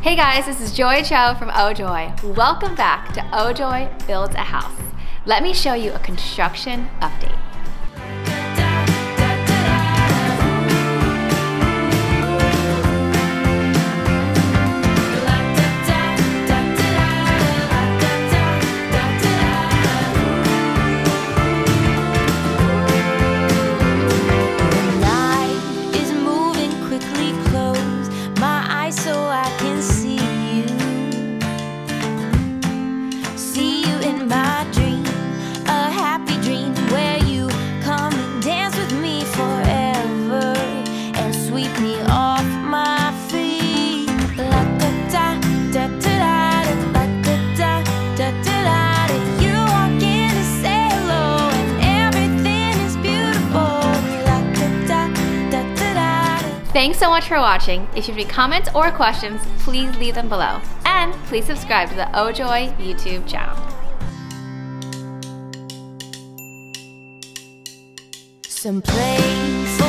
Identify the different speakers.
Speaker 1: Hey guys, this is Joy Cho from Oh Joy. Welcome back to Oh Joy Builds a House. Let me show you a construction update. Thanks so much for watching. If you have any comments or questions, please leave them below. And please subscribe to the Oh Joy YouTube channel.
Speaker 2: Some place